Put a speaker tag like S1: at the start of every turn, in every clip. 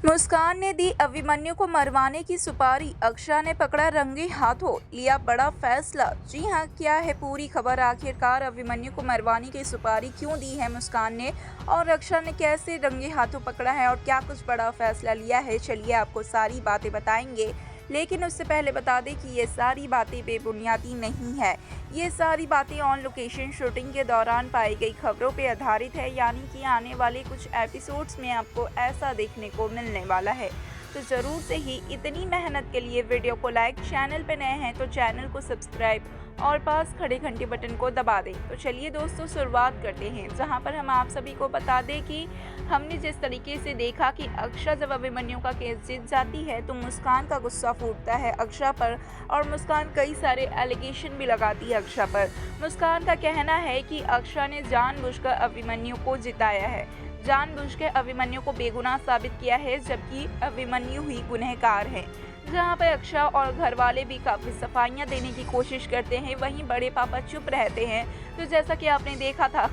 S1: मुस्कान ने दी अभिमन्यु को मरवाने की सुपारी, अक्षरा ने पकड़ा रंगे हाथों, लिया बड़ा फैसला। जी हां, क्या है पूरी खबर? आखिरकार अभिमन्यु को मरवाने की सुपारी क्यों दी है मुस्कान ने, और अक्षरा ने कैसे रंगे हाथों पकड़ा है और क्या कुछ बड़ा फैसला लिया है? चलिए आपको सारी बातें बताएंगे, लेकिन उससे पहले बता दें कि ये सारी बातें बेबुनियादी नहीं है। ये सारी बातें ऑन लोकेशन शूटिंग के दौरान पाई गई खबरों पर आधारित है, यानी कि आने वाले कुछ एपिसोड्स में आपको ऐसा देखने को मिलने वाला है। तो ज़रूर से ही इतनी मेहनत के लिए वीडियो को लाइक, चैनल पर नए हैं तो चैनल को सब्सक्राइब और पास खड़े घंटे बटन को दबा दें। तो चलिए दोस्तों, शुरुआत करते हैं, जहां पर हम आप सभी को बता दें कि हमने जिस तरीके से देखा कि अक्षरा जब अभिमन्यु का केस जीत जाती है तो मुस्कान का गुस्सा फूटता है अक्षरा पर, और मुस्कान कई सारे एलिगेशन भी लगाती है अक्षरा पर। मुस्कान का कहना है कि अक्षरा ने जानबूझकर अभिमन्यु को जिताया है, जानबूझ के अभिमन्यु को बेगुनाह साबित किया है, जबकि अभिमन्यु ही गुनहगार है। जहां पर अक्षरा और घर वाले भी काफ़ी सफाइयां देने की कोशिश करते हैं, वहीं बड़े पापा चुप रहते हैं। तो जैसा कि आपने देखा था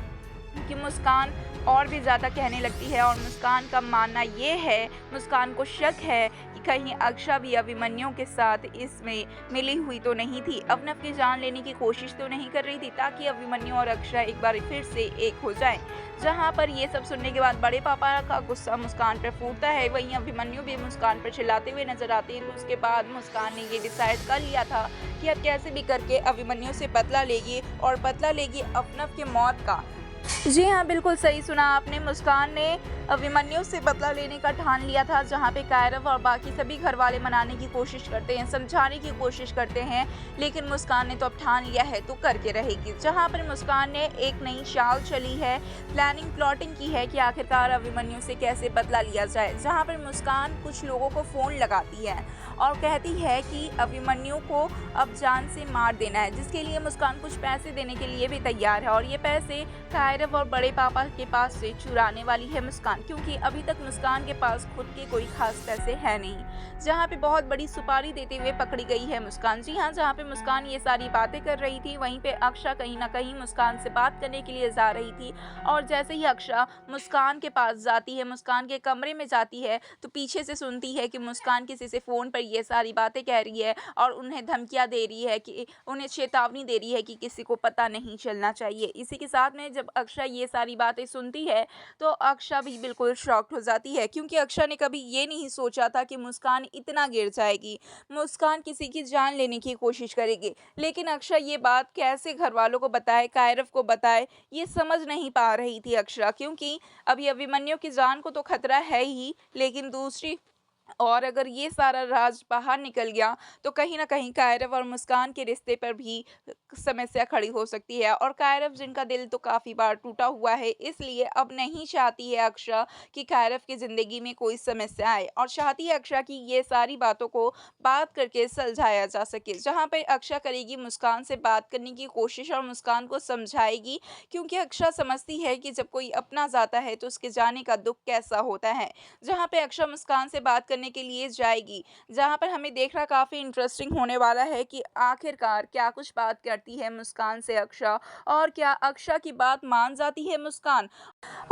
S1: कि मुस्कान और भी ज़्यादा कहने लगती है, और मुस्कान का मानना ये है, मुस्कान को शक है कि कहीं अक्षरा भी अभिमन्यु के साथ इसमें मिली हुई तो नहीं थी, अवनव की जान लेने की कोशिश तो नहीं कर रही थी, ताकि अभिमन्यु और अक्षरा एक बार फिर से एक हो जाएं। जहां पर ये सब सुनने के बाद बड़े पापा का गुस्सा मुस्कान पर फूटता है, वहीं अभिमन्यु भी मुस्कान पर चिल्लाते हुए नजर आते हैं। तो उसके बाद मुस्कान ने ये डिसाइड कर लिया था कि अब कैसे भी करके अभिमन्यु से बदला लेगी, और बदला लेगी अवनव की मौत का। जी हाँ, बिल्कुल सही सुना आपने। मुस्कान ने अभिमन्यु से बदला लेने का ठान लिया था, जहाँ पे कायरव और बाकी सभी घर वाले मनाने की कोशिश करते हैं, समझाने की कोशिश करते हैं, लेकिन मुस्कान ने तो अब ठान लिया है तो करके रहेगी। जहाँ पर मुस्कान ने एक नई चाल चली है, प्लानिंग प्लॉटिंग की है कि आखिरकार अभिमन्यु से कैसे बदला लिया जाए। जहाँ पर मुस्कान कुछ लोगों को फ़ोन लगाती है और कहती है कि अभिमन्यु को अब जान से मार देना है, जिसके लिए मुस्कान कुछ पैसे देने के लिए भी तैयार है, और ये पैसे कायरव और बड़े पापा के पास से चुराने वाली है मुस्कान, क्योंकि अभी तक मुस्कान के पास खुद के कोई खास पैसे है नहीं। जहाँ पे बहुत बड़ी सुपारी देते हुए पकड़ी गई है मुस्कान। जी हाँ, जहाँ पे मुस्कान ये सारी बातें कर रही थी, वहीं पे अक्षरा कहीं ना कहीं मुस्कान से बात करने के लिए जा रही थी, और जैसे ही अक्षरा मुस्कान के पास जाती है, मुस्कान के कमरे में जाती है, तो पीछे से सुनती है कि मुस्कान किसी से फ़ोन पर ये सारी बातें कह रही है, और उन्हें धमकियाँ दे रही है, कि उन्हें चेतावनी दे रही है कि किसी को पता नहीं चलना चाहिए। इसी के साथ में जब अक्षरा ये सारी बातें सुनती है तो अक्षरा भी बिल्कुल शॉक्ड हो जाती है, क्योंकि अक्षरा ने कभी ये नहीं सोचा था कि मुस्कान इतना गिर जाएगी, मुस्कान किसी की जान लेने की कोशिश करेगी। लेकिन अक्षरा ये बात कैसे घर वालों को बताए, कायरव को बताए, ये समझ नहीं पा रही थी अक्षरा, क्योंकि अभी अभिमन्यु की जान को तो खतरा है ही, लेकिन दूसरी और अगर ये सारा राज बाहर निकल गया तो कहीं न कहीं कायरव और मुस्कान के रिश्ते पर भी समस्या खड़ी हो सकती है, और कायरव जिनका दिल तो काफ़ी बार टूटा हुआ है, इसलिए अब नहीं चाहती है अक्षरा कि कायरव की ज़िंदगी में कोई समस्या आए, और चाहती है अक्षरा कि ये सारी बातों को बात करके सुलझाया जा सके। जहाँ पे अक्षरा करेगी मुस्कान से बात करने की कोशिश और मुस्कान को समझाएगी, क्योंकि अक्षरा समझती है कि जब कोई अपना जाता है तो उसके जाने का दुःख कैसा होता है। जहाँ पे अक्षरा मुस्कान से बात करने के लिए जाएगी, जहाँ पर हमें देखना काफ़ी इंटरेस्टिंग होने वाला है कि आखिरकार क्या कुछ बात करती है मुस्कान से अक्षरा, और क्या अक्षरा की बात मान जाती है मुस्कान,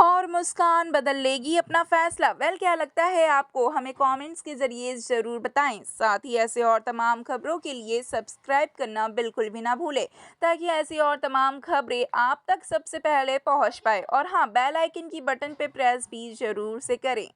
S1: और मुस्कान बदल लेगी अपना फैसला। वेल, क्या लगता है आपको? हमें कमेंट्स के ज़रिए ज़रूर बताएं। साथ ही ऐसे और तमाम खबरों के लिए सब्सक्राइब करना बिल्कुल भी ना भूलें, ताकि ऐसी और तमाम खबरें आप तक सबसे पहले पहुंच पाए। और हाँ, बेल आइकन की बटन पे प्रेस भी ज़रूर से करें।